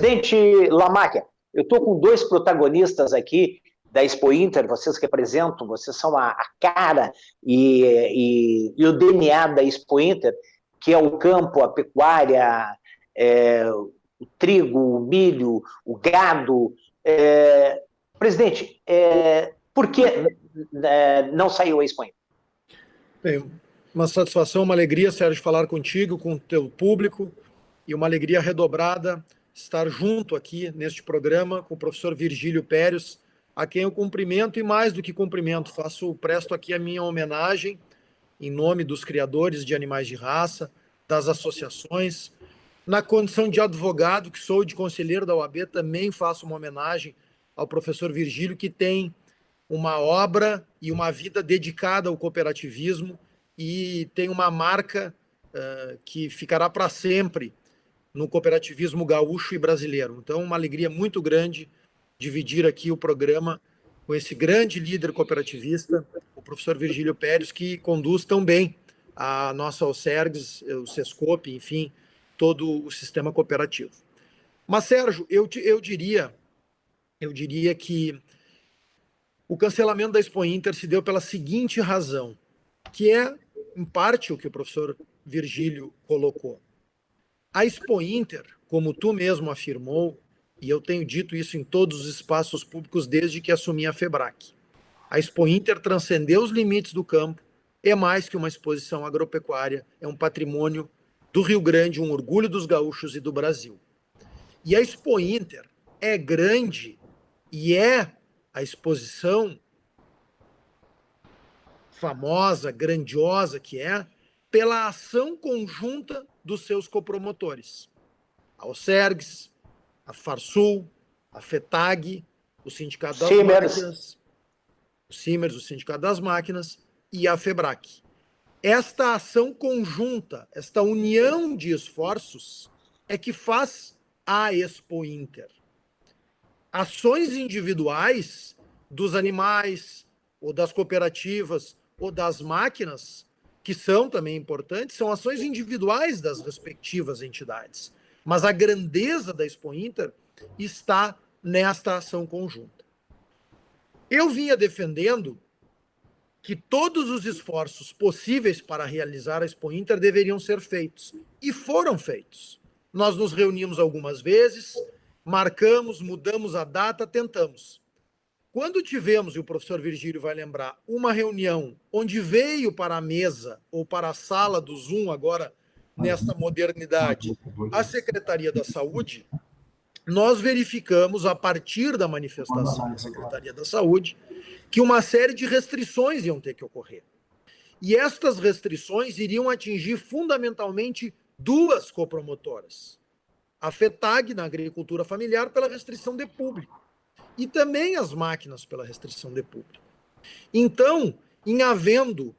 Presidente Lamáquia, eu estou com dois protagonistas aqui da Expo Inter, vocês representam, vocês são a cara e o DNA da Expo Inter, que é o campo, a pecuária, o trigo, o milho, o gado. Presidente, por que não saiu a Expo Inter? Bem, uma satisfação, uma alegria, Sérgio, falar contigo, com o teu público, e uma alegria redobrada estar junto aqui neste programa com o professor Virgílio Pérez, a quem eu cumprimento e mais do que cumprimento, presto aqui a minha homenagem em nome dos criadores de animais de raça, das associações. Na condição de advogado, que sou, de conselheiro da OAB, também faço uma homenagem ao professor Virgílio, que tem uma obra e uma vida dedicada ao cooperativismo e tem uma marca que ficará para sempre no cooperativismo gaúcho e brasileiro. Então, uma alegria muito grande dividir aqui o programa com esse grande líder cooperativista, o professor Virgílio Pérez, que conduz tão bem a nossa OCERGS, o SESCOP, enfim, todo o sistema cooperativo. Mas, Sérgio, eu diria que o cancelamento da Expo Inter se deu pela seguinte razão, que é, em parte, o que o professor Virgílio colocou. A Expo Inter, como tu mesmo afirmou, e eu tenho dito isso em todos os espaços públicos desde que assumi a FEBRAC, a Expo Inter transcendeu os limites do campo, é mais que uma exposição agropecuária, é um patrimônio do Rio Grande, um orgulho dos gaúchos e do Brasil. E a Expo Inter é grande e é a exposição famosa, grandiosa que é, pela ação conjunta dos seus copromotores. A OCERGS, a Farsul, a FETAG, o Sindicato das Máquinas, o Simers, o Sindicato das Máquinas e a FEBRAC. Esta ação conjunta, esta união de esforços é que faz a Expo Inter. Ações individuais dos animais, ou das cooperativas, ou das máquinas, que são também importantes, são ações individuais das respectivas entidades. Mas a grandeza da Expo Inter está nesta ação conjunta. Eu vinha defendendo que todos os esforços possíveis para realizar a Expo Inter deveriam ser feitos. E foram feitos. Nós nos reunimos algumas vezes, marcamos, mudamos a data, tentamos. Quando tivemos, e o professor Virgílio vai lembrar, uma reunião onde veio para a mesa, ou para a sala do Zoom agora, nesta modernidade, a Secretaria da Saúde, nós verificamos, a partir da manifestação da Secretaria da Saúde, que uma série de restrições iam ter que ocorrer. E estas restrições iriam atingir fundamentalmente duas copromotoras. A FETAG, na agricultura familiar, pela restrição de público, e também as máquinas pela restrição de público. Então, em havendo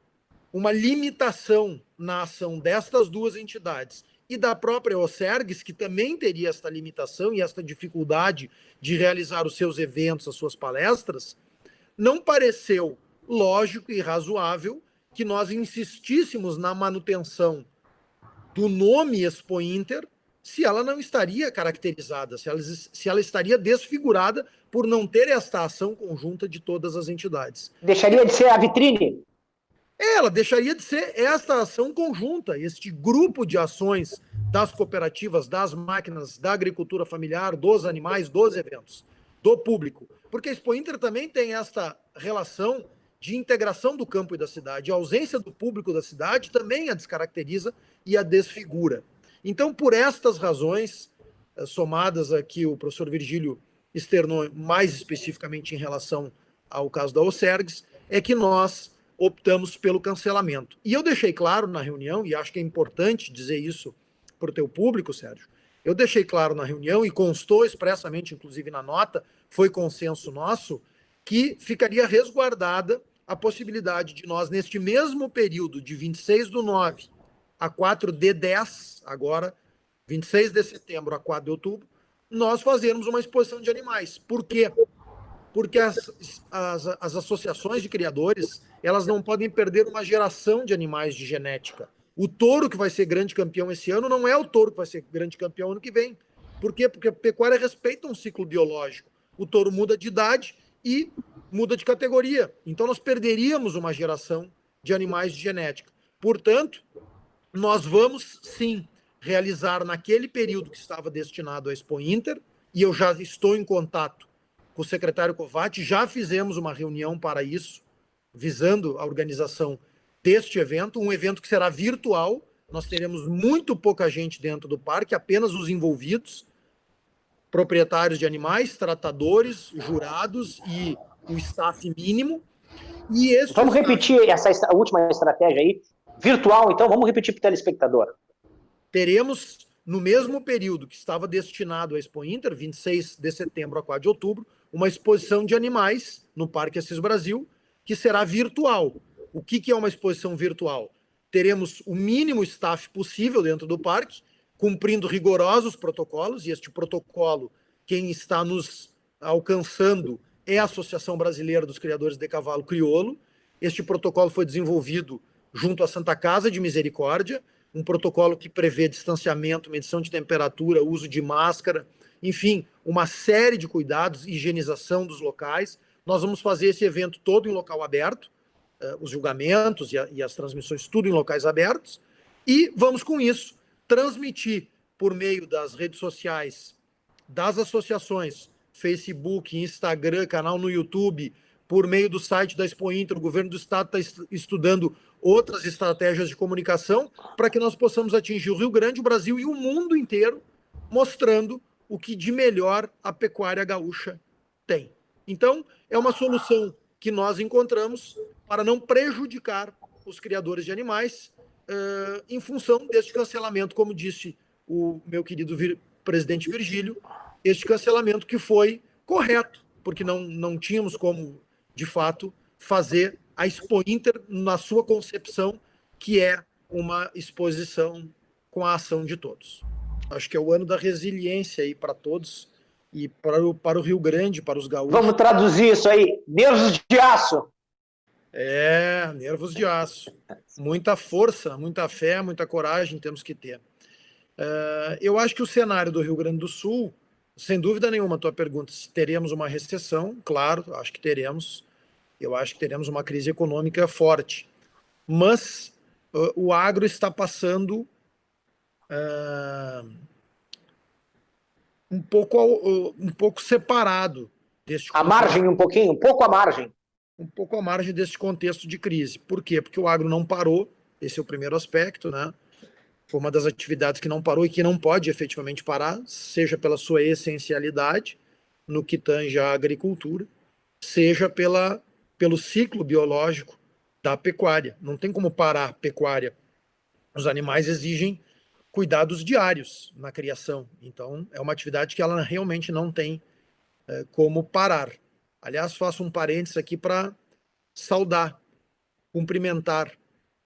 uma limitação na ação destas duas entidades e da própria OCERGS, que também teria esta limitação e esta dificuldade de realizar os seus eventos, as suas palestras, não pareceu lógico e razoável que nós insistíssemos na manutenção do nome Expo Inter, se ela não estaria caracterizada, se ela estaria desfigurada por não ter esta ação conjunta de todas as entidades. Deixaria de ser a vitrine? Ela deixaria de ser esta ação conjunta, este grupo de ações das cooperativas, das máquinas, da agricultura familiar, dos animais, dos eventos, do público. Porque a Expo Inter também tem esta relação de integração do campo e da cidade. A ausência do público da cidade também a descaracteriza e a desfigura. Então, por estas razões, somadas aqui, o professor Virgílio externou mais especificamente em relação ao caso da OCERGS, é que nós optamos pelo cancelamento. E eu deixei claro na reunião, e acho que é importante dizer isso para o teu público, Sérgio, eu deixei claro na reunião, e constou expressamente, inclusive na nota, foi consenso nosso, que ficaria resguardada a possibilidade de nós, neste mesmo período de 26/9 a 4/10, agora, 26 de setembro a 4 de outubro, nós fazermos uma exposição de animais. Por quê? Porque as associações de criadores, elas não podem perder uma geração de animais de genética. O touro que vai ser grande campeão esse ano não é o touro que vai ser grande campeão ano que vem, Por quê? Porque a pecuária respeita um ciclo biológico. O touro muda de idade e muda de categoria. Então, nós perderíamos uma geração de animais de genética. Portanto, nós vamos, sim, realizar naquele período que estava destinado à Expo Inter, e eu já estou em contato com o secretário Covatti, já fizemos uma reunião para isso, visando a organização deste evento, um evento que será virtual. Nós teremos muito pouca gente dentro do parque, apenas os envolvidos, proprietários de animais, tratadores, jurados e o staff mínimo. E vamos repetir essa última estratégia aí, virtual, então, vamos repetir para o telespectador. Teremos, no mesmo período que estava destinado à Expo Inter, 26 de setembro a 4 de outubro, uma exposição de animais no Parque Assis Brasil, que será virtual. O que é uma exposição virtual? Teremos o mínimo staff possível dentro do parque, cumprindo rigorosos protocolos, e este protocolo, quem está nos alcançando é a Associação Brasileira dos Criadores de Cavalo Crioulo. Este protocolo foi desenvolvido junto à Santa Casa de Misericórdia, um protocolo que prevê distanciamento, medição de temperatura, uso de máscara, enfim, uma série de cuidados, higienização dos locais. Nós vamos fazer esse evento todo em local aberto, os julgamentos e as transmissões tudo em locais abertos, e vamos com isso transmitir por meio das redes sociais, das associações, Facebook, Instagram, canal no YouTube, por meio do site da Expo Inter. O governo do estado está estudando outras estratégias de comunicação para que nós possamos atingir o Rio Grande, o Brasil e o mundo inteiro, mostrando o que de melhor a pecuária gaúcha tem. Então, é uma solução que nós encontramos para não prejudicar os criadores de animais em função deste cancelamento, como disse o meu querido presidente Virgílio, este cancelamento que foi correto, porque não tínhamos como, de fato, fazer a Expo Inter na sua concepção, que é uma exposição com a ação de todos. Acho que é o ano da resiliência aí para todos, e para o Rio Grande, para os gaúchos. Vamos traduzir isso aí, nervos de aço. Nervos de aço. Muita força, muita fé, muita coragem temos que ter. Eu acho que o cenário do Rio Grande do Sul, sem dúvida nenhuma, a tua pergunta, se teremos uma recessão, claro, acho que teremos. Eu acho que teremos uma crise econômica forte. Mas o agro está passando um pouco separado deste contexto. A margem um pouco à margem. Um pouco à margem desse contexto de crise. Por quê? Porque o agro não parou, esse é o primeiro aspecto, né? Foi uma das atividades que não parou e que não pode efetivamente parar, seja pela sua essencialidade, no que tange à agricultura, seja pelo ciclo biológico da pecuária. Não tem como parar a pecuária. Os animais exigem cuidados diários na criação. Então, é uma atividade que ela realmente não tem como parar. Aliás, faço um parênteses aqui para saudar, cumprimentar,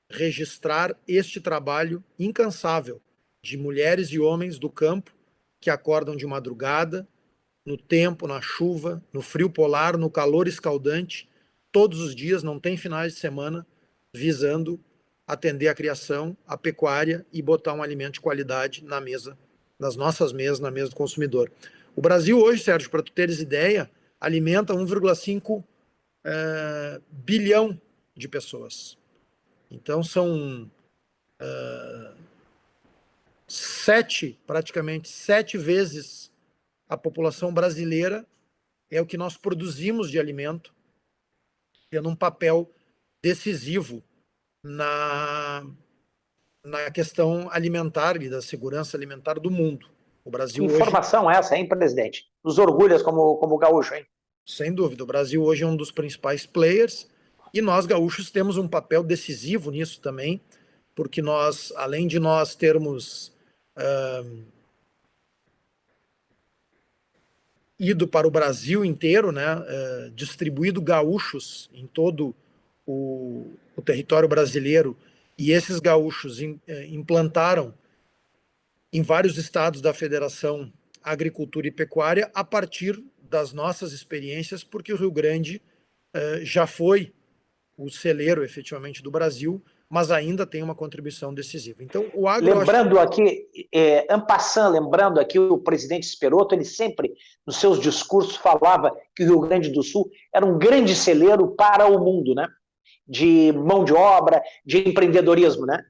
registrar este trabalho incansável de mulheres e homens do campo que acordam de madrugada, no tempo, na chuva, no frio polar, no calor escaldante, todos os dias, não tem finais de semana, visando atender a criação, a pecuária e botar um alimento de qualidade na mesa, nas nossas mesas, na mesa do consumidor. O Brasil hoje, Sérgio, para tu teres ideia, alimenta 1,5 bilhão de pessoas. Então são praticamente sete vezes a população brasileira é o que nós produzimos de alimento, tendo um papel decisivo na questão alimentar e da segurança alimentar do mundo. O Brasil que informação hoje... essa, hein, presidente? Nos orgulhas como gaúcho, hein? Sem dúvida. O Brasil hoje é um dos principais players e nós, gaúchos, temos um papel decisivo nisso também, porque nós, além de nós termos ido para o Brasil inteiro, né, distribuído gaúchos em todo o território brasileiro, e esses gaúchos implantaram em vários estados da Federação Agricultura e Pecuária a partir das nossas experiências, porque o Rio Grande já foi o celeiro, efetivamente, do Brasil mas ainda tem uma contribuição decisiva. Então, o agro... Lembrando aqui, en passant, lembrando aqui, o presidente Esperotto, ele sempre, nos seus discursos, falava que o Rio Grande do Sul era um grande celeiro para o mundo, né? De mão de obra, de empreendedorismo, né?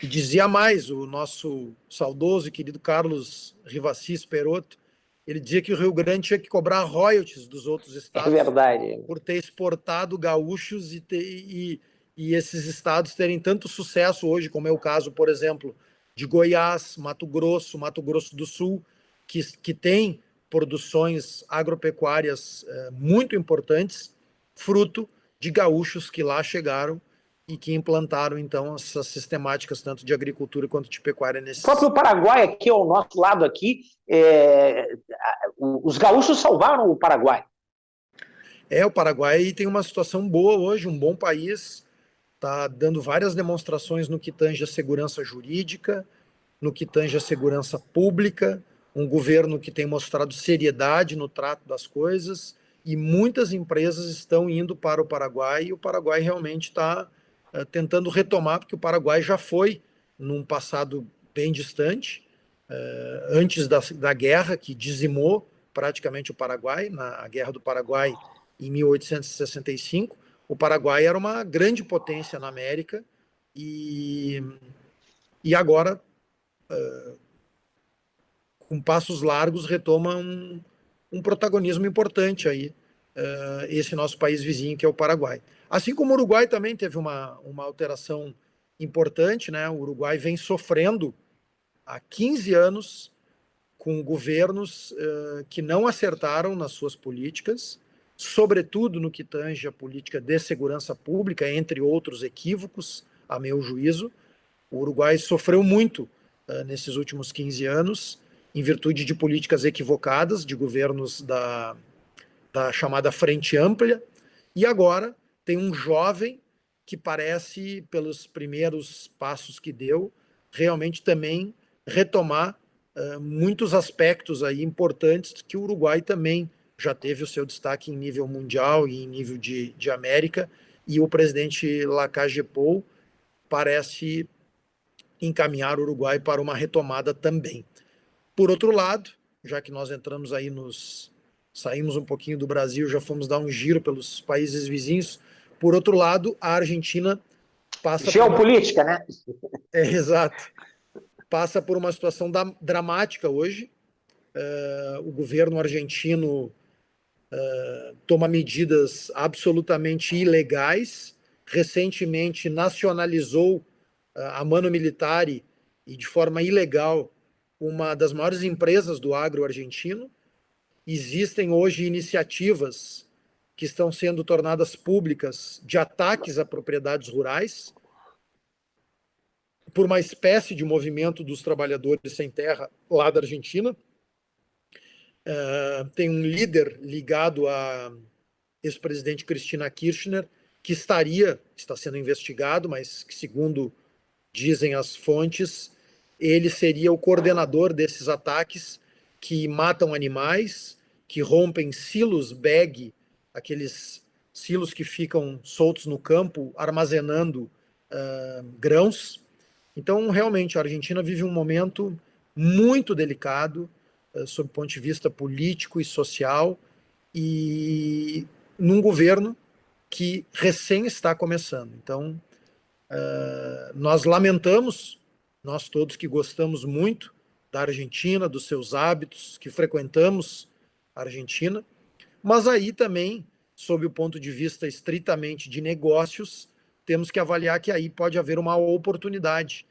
E dizia mais, o nosso saudoso e querido Carlos Rivassi Esperotto, ele dizia que o Rio Grande tinha que cobrar royalties dos outros estados por ter exportado gaúchos e esses estados terem tanto sucesso hoje, como é o caso, por exemplo, de Goiás, Mato Grosso do Sul, que tem produções agropecuárias muito importantes, fruto de gaúchos que lá chegaram e que implantaram, então, essas sistemáticas, tanto de agricultura quanto de pecuária. O próprio Paraguai, aqui ao nosso lado, aqui, os gaúchos salvaram o Paraguai. O Paraguai tem uma situação boa hoje, um bom país, está dando várias demonstrações no que tange a segurança jurídica, no que tange a segurança pública, um governo que tem mostrado seriedade no trato das coisas, e muitas empresas estão indo para o Paraguai, e o Paraguai realmente está tentando retomar, porque o Paraguai já foi, num passado bem distante, antes da guerra, que dizimou praticamente o Paraguai, na Guerra do Paraguai, em 1865, o Paraguai era uma grande potência na América, e agora, com passos largos, retoma um protagonismo importante aí, esse nosso país vizinho, que é o Paraguai. Assim como o Uruguai também teve uma alteração importante, né? O Uruguai vem sofrendo há 15 anos com governos que não acertaram nas suas políticas, sobretudo no que tange a política de segurança pública, entre outros equívocos, a meu juízo. O Uruguai sofreu muito nesses últimos 15 anos, em virtude de políticas equivocadas de governos da chamada Frente Ampla, e agora tem um jovem que parece, pelos primeiros passos que deu, realmente também retomar muitos aspectos aí importantes que o Uruguai também já teve o seu destaque em nível mundial e em nível de América, e o presidente Lacalle Pou parece encaminhar o Uruguai para uma retomada também. Por outro lado, já que nós entramos aí saímos um pouquinho do Brasil, já fomos dar um giro pelos países vizinhos. Por outro lado, a Argentina passa... Geopolítica, né? Exato. Passa por uma situação dramática hoje. O governo argentino toma medidas absolutamente ilegais. Recentemente nacionalizou a Mano Militari e, de forma ilegal, uma das maiores empresas do agro argentino. Existem hoje iniciativas que estão sendo tornadas públicas de ataques a propriedades rurais por uma espécie de movimento dos trabalhadores sem terra lá da Argentina. Tem um líder ligado a ex-presidente Cristina Kirchner, que está sendo investigado, mas que, segundo dizem as fontes, ele seria o coordenador desses ataques que matam animais, que rompem silos bag, aqueles silos que ficam soltos no campo, armazenando grãos. Então, realmente, a Argentina vive um momento muito delicado, sob o ponto de vista político e social, e num governo que recém está começando. Então, nós lamentamos, nós todos que gostamos muito da Argentina, dos seus hábitos, que frequentamos a Argentina, mas aí também, sob o ponto de vista estritamente de negócios, temos que avaliar que aí pode haver uma oportunidade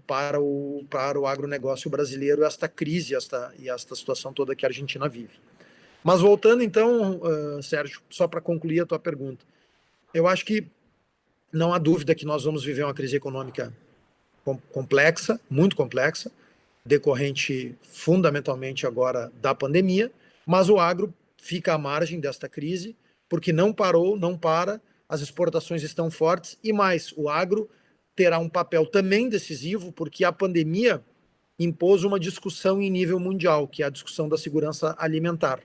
para o agronegócio brasileiro, esta crise e esta situação toda que a Argentina vive. Mas voltando então, Sérgio, só para concluir a tua pergunta, eu acho que não há dúvida que nós vamos viver uma crise econômica complexa, muito complexa, decorrente fundamentalmente agora da pandemia, mas o agro fica à margem desta crise, porque não para, as exportações estão fortes, e mais, o agro terá um papel também decisivo, porque a pandemia impôs uma discussão em nível mundial, que é a discussão da segurança alimentar.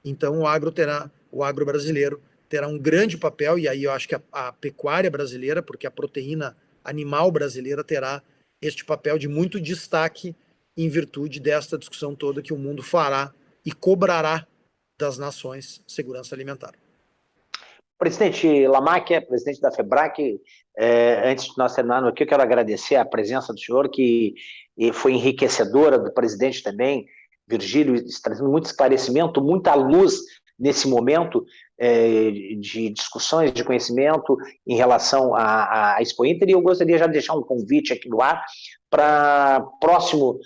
Então o agro brasileiro terá um grande papel, e aí eu acho que a pecuária brasileira, porque a proteína animal brasileira terá este papel de muito destaque em virtude desta discussão toda que o mundo fará e cobrará das nações segurança alimentar. Presidente Lamáquia, presidente da FEBRAC, antes de nós terminarmos aqui, eu quero agradecer a presença do senhor, que foi enriquecedora, do presidente também, Virgílio, trazendo muito esclarecimento, muita luz nesse momento de discussões, de conhecimento em relação à Expo Inter, e eu gostaria já de deixar um convite aqui no ar para próximo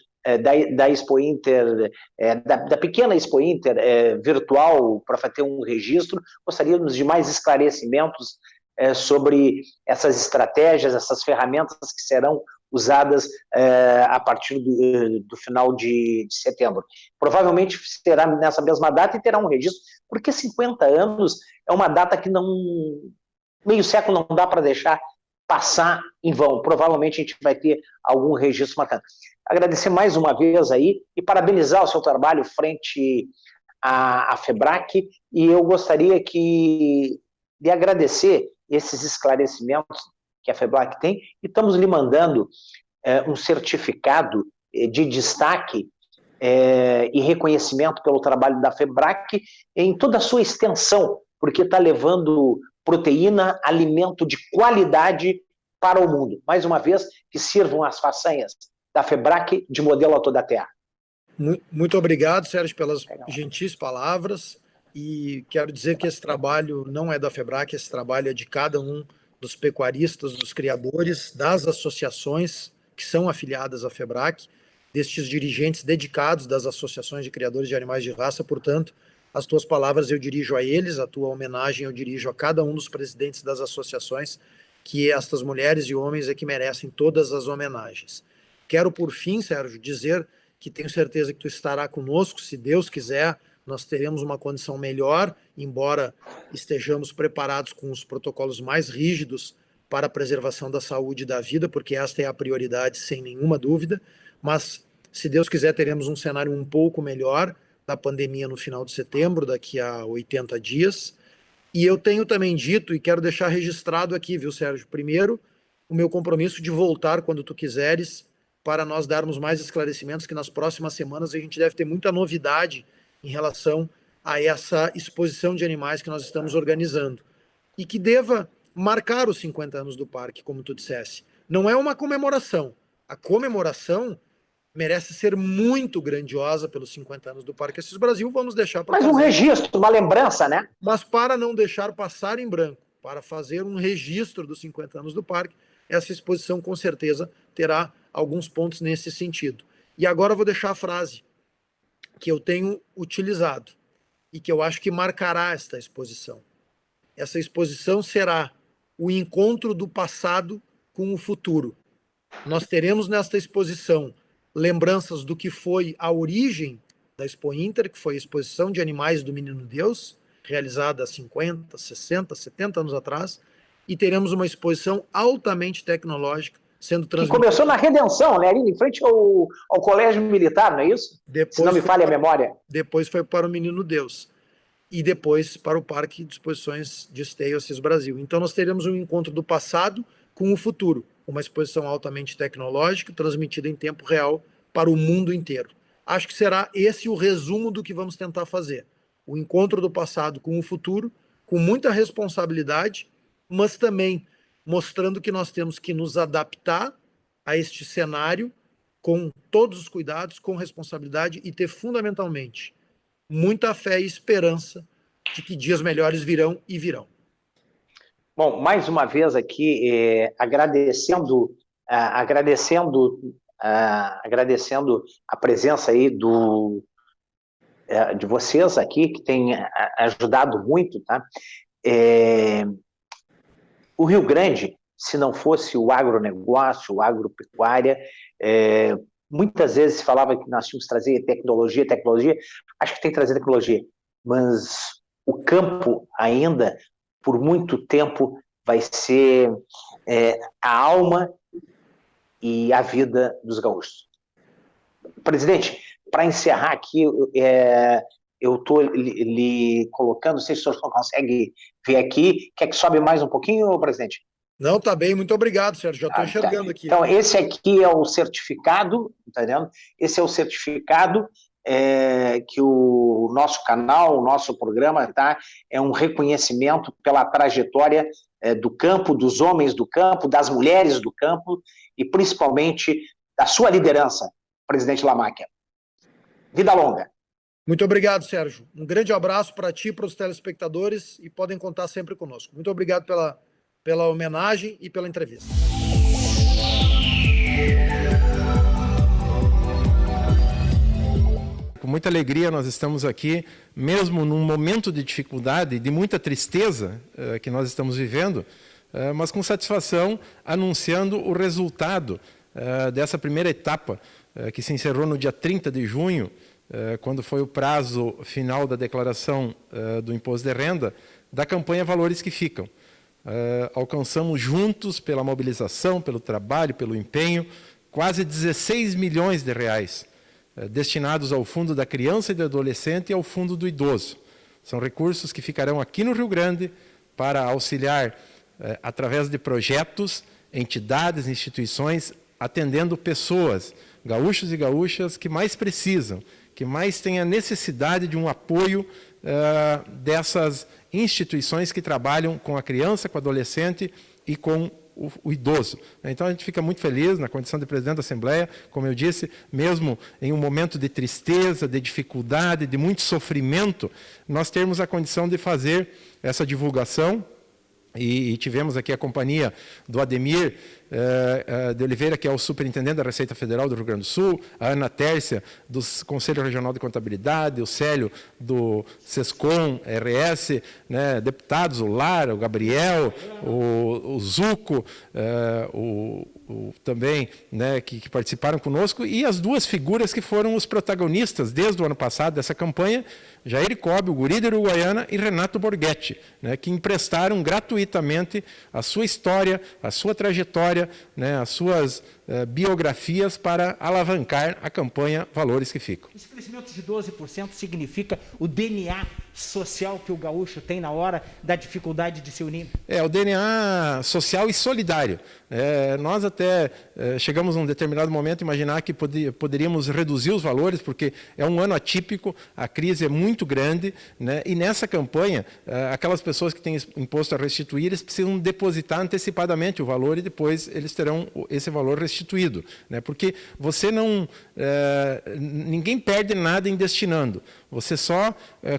da Expo Inter, da pequena Expo Inter virtual, para ter um registro. Gostaríamos de mais esclarecimentos sobre essas estratégias, essas ferramentas que serão usadas a partir do final de setembro. Provavelmente será nessa mesma data e terá um registro, porque 50 anos é uma data que não... meio século não dá para deixar passar em vão. Provavelmente a gente vai ter algum registro marcado. Agradecer mais uma vez aí e parabenizar o seu trabalho frente à FEBRAC, e eu gostaria de agradecer esses esclarecimentos que a FEBRAC tem, e estamos lhe mandando um certificado de destaque e reconhecimento pelo trabalho da FEBRAC em toda a sua extensão, porque está levando proteína, alimento de qualidade para o mundo. Mais uma vez, que sirvam as façanhas da FEBRAC de modelo a toda a terra. Muito obrigado, Sérgio, pelas gentis palavras, e quero dizer que esse trabalho não é da FEBRAC, esse trabalho é de cada um dos pecuaristas, dos criadores, das associações que são afiliadas à FEBRAC, destes dirigentes dedicados das associações de criadores de animais de raça. Portanto, as tuas palavras eu dirijo a eles, a tua homenagem eu dirijo a cada um dos presidentes das associações, que estas mulheres e homens é que merecem todas as homenagens. Quero, por fim, Sérgio, dizer que tenho certeza que tu estará conosco, se Deus quiser, nós teremos uma condição melhor, embora estejamos preparados com os protocolos mais rígidos para a preservação da saúde e da vida, porque esta é a prioridade, sem nenhuma dúvida, mas, se Deus quiser, teremos um cenário um pouco melhor da pandemia no final de setembro, daqui a 80 dias, e eu tenho também dito, e quero deixar registrado aqui, viu, Sérgio, primeiro, o meu compromisso de voltar quando tu quiseres, para nós darmos mais esclarecimentos, que nas próximas semanas a gente deve ter muita novidade em relação a essa exposição de animais que nós estamos organizando, e que deva marcar os 50 anos do parque, como tu dissesse. Não é uma comemoração. A comemoração merece ser muito grandiosa pelos 50 anos do Parque Assis Brasil, vamos deixar para fazer. Mas um registro, uma lembrança, né? Mas para não deixar passar em branco, para fazer um registro dos 50 anos do parque, essa exposição com certeza terá alguns pontos nesse sentido. E agora eu vou deixar a frase que eu tenho utilizado e que eu acho que marcará esta exposição. Essa exposição será o encontro do passado com o futuro. Nós teremos nesta exposição lembranças do que foi a origem da Expo Inter, que foi a exposição de animais do Menino Deus, realizada há 50, 60, 70 anos atrás, e teremos uma exposição altamente tecnológica sendo transmitida. Que começou na Redenção, né? Ali em frente ao Colégio Militar, não é isso? Depois se não me falha a memória. Depois foi para o Menino Deus. E depois para o Parque de Exposições de Esteio Assis Brasil. Então nós teremos um encontro do passado com o futuro. Uma exposição altamente tecnológica, transmitida em tempo real para o mundo inteiro. Acho que será esse o resumo do que vamos tentar fazer. O encontro do passado com o futuro, com muita responsabilidade, mas também mostrando que nós temos que nos adaptar a este cenário com todos os cuidados, com responsabilidade e ter, fundamentalmente, muita fé e esperança de que dias melhores virão e virão. Bom, mais uma vez aqui, agradecendo a presença aí de vocês aqui, que tem ajudado muito, tá? O Rio Grande, se não fosse o agronegócio, a agropecuária, muitas vezes se falava que nós tínhamos que trazer tecnologia, acho que tem que trazer tecnologia, mas o campo ainda, por muito tempo, vai ser a alma e a vida dos gaúchos. Presidente, para encerrar aqui, eu estou lhe colocando, não sei se o senhor consegue ver aqui. Quer que sobe mais um pouquinho, presidente? Não, tá bem, muito obrigado, Sérgio. Já estou Tá. enxergando aqui. Então, esse aqui é o certificado, tá vendo? Esse é o certificado que o nosso canal, o nosso programa, tá? É um reconhecimento pela trajetória do campo, dos homens do campo, das mulheres do campo e principalmente da sua liderança, presidente Lamáquia. Vida longa. Muito obrigado, Sérgio. Um grande abraço para ti e para os telespectadores e podem contar sempre conosco. Muito obrigado pela homenagem e pela entrevista. Com muita alegria nós estamos aqui, mesmo num momento de dificuldade, de muita tristeza que nós estamos vivendo, mas com satisfação anunciando o resultado dessa primeira etapa, que se encerrou no dia 30 de junho, quando foi o prazo final da declaração do imposto de renda, da campanha Valores que Ficam. Alcançamos juntos, pela mobilização, pelo trabalho, pelo empenho, quase 16 milhões de reais destinados ao Fundo da Criança e do Adolescente e ao Fundo do Idoso. São recursos que ficarão aqui no Rio Grande para auxiliar, através de projetos, entidades, instituições, atendendo pessoas, gaúchos e gaúchas que mais precisam, que mais têm a necessidade de um apoio dessas instituições que trabalham com a criança, com o adolescente e com o idoso. Então, a gente fica muito feliz na condição de presidente da Assembleia, como eu disse, mesmo em um momento de tristeza, de dificuldade, de muito sofrimento, nós termos a condição de fazer essa divulgação. E tivemos aqui a companhia do Ademir de Oliveira, que é o superintendente da Receita Federal do Rio Grande do Sul, a Ana Tércia, do Conselho Regional de Contabilidade, o Célio, do SESCOM, RS, né, deputados, o Lara, o Gabriel, o Zuco, também, né, que participaram conosco, e as duas figuras que foram os protagonistas desde o ano passado dessa campanha, Jair Cobb, o Guri de Uruguaiana, e Renato Borghetti, né, que emprestaram gratuitamente a sua história, a sua trajetória, né, as suas biografias para alavancar a campanha Valores que Ficam. Esse crescimento de 12% significa o DNA social que o gaúcho tem na hora da dificuldade de se unir? O DNA social e solidário. Nós até chegamos a um determinado momento a imaginar que poderíamos reduzir os valores, porque é um ano atípico, a crise é muito grande, né? E nessa campanha, aquelas pessoas que têm imposto a restituir, eles precisam depositar antecipadamente o valor e depois eles terão esse valor restituído, né? Porque você não... ninguém perde nada em destinando. Você só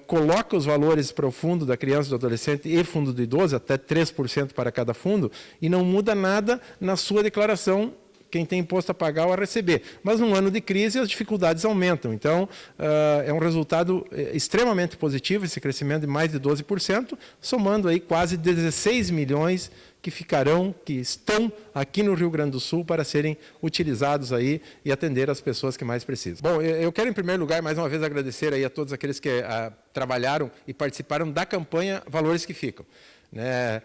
coloca os valores para o fundo da criança, do adolescente e fundo do idoso, até 3% para cada fundo, e não muda nada na sua declaração, quem tem imposto a pagar ou a receber. Mas num ano de crise as dificuldades aumentam. Então, é um resultado extremamente positivo, esse crescimento de mais de 12%, somando aí quase 16 milhões que estão aqui no Rio Grande do Sul para serem utilizados aí e atender as pessoas que mais precisam. Bom, eu quero em primeiro lugar, mais uma vez, agradecer aí a todos aqueles que trabalharam e participaram da campanha Valores que Ficam. Né,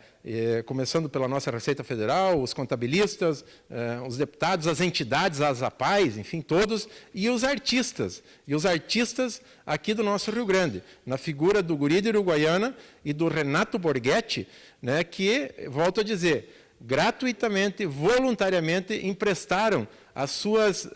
começando pela nossa Receita Federal, os contabilistas, os deputados, as entidades, as APAES, enfim, todos, e os artistas aqui do nosso Rio Grande, na figura do Guri de Uruguaiana e do Renato Borghetti, né, que, volto a dizer, gratuitamente, voluntariamente emprestaram as suas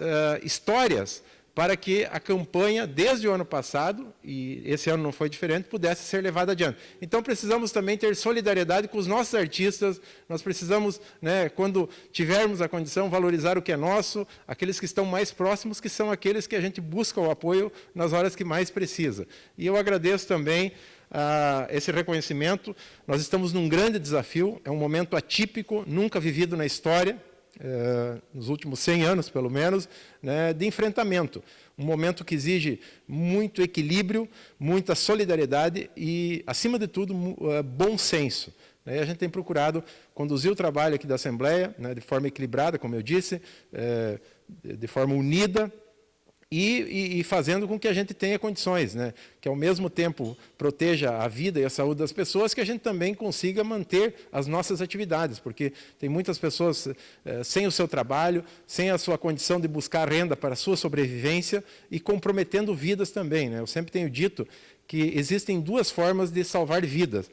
histórias para que a campanha, desde o ano passado, e esse ano não foi diferente, pudesse ser levada adiante. Então, precisamos também ter solidariedade com os nossos artistas, nós precisamos, né, quando tivermos a condição, valorizar o que é nosso, aqueles que estão mais próximos, que são aqueles que a gente busca o apoio nas horas que mais precisa. E eu agradeço também esse reconhecimento. Nós estamos num grande desafio, é um momento atípico, nunca vivido na história, nos últimos 100 anos, pelo menos, né, de enfrentamento. Um momento que exige muito equilíbrio, muita solidariedade e, acima de tudo, bom senso. A gente tem procurado conduzir o trabalho aqui da Assembleia, né, de forma equilibrada, como eu disse, de forma unida, e fazendo com que a gente tenha condições, né? Que ao mesmo tempo proteja a vida e a saúde das pessoas, que a gente também consiga manter as nossas atividades, porque tem muitas pessoas sem o seu trabalho, sem a sua condição de buscar renda para a sua sobrevivência e comprometendo vidas também, né? Eu sempre tenho dito que existem duas formas de salvar vidas.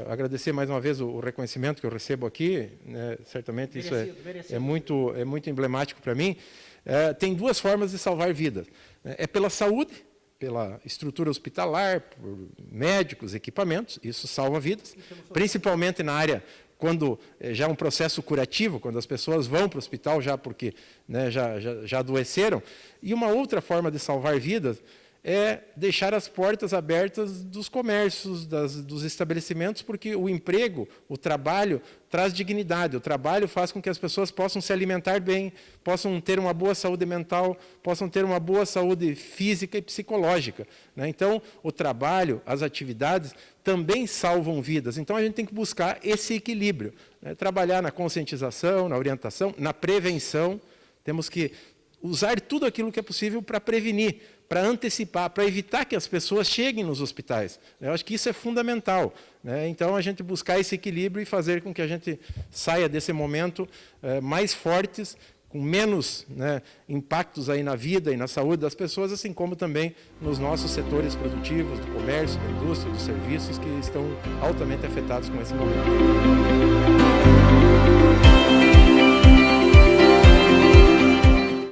Agradecer mais uma vez o reconhecimento que eu recebo aqui, né? Certamente isso é muito emblemático para mim. Tem duas formas de salvar vidas. É pela saúde, pela estrutura hospitalar, por médicos, equipamentos, isso salva vidas, principalmente na área quando já é um processo curativo, quando as pessoas vão para o hospital já porque, né, já adoeceram. E uma outra forma de salvar vidas é deixar as portas abertas dos comércios, dos estabelecimentos, porque o emprego, o trabalho, traz dignidade. O trabalho faz com que as pessoas possam se alimentar bem, possam ter uma boa saúde mental, possam ter uma boa saúde física e psicológica, né? Então, o trabalho, as atividades também salvam vidas. Então, a gente tem que buscar esse equilíbrio, né? Trabalhar na conscientização, na orientação, na prevenção. Temos que usar tudo aquilo que é possível para prevenir, para antecipar, para evitar que as pessoas cheguem nos hospitais. Eu acho que isso é fundamental, né? Então, a gente buscar esse equilíbrio e fazer com que a gente saia desse momento mais fortes, com menos, né, impactos aí na vida e na saúde das pessoas, assim como também nos nossos setores produtivos, do comércio, da indústria, dos serviços, que estão altamente afetados com esse momento.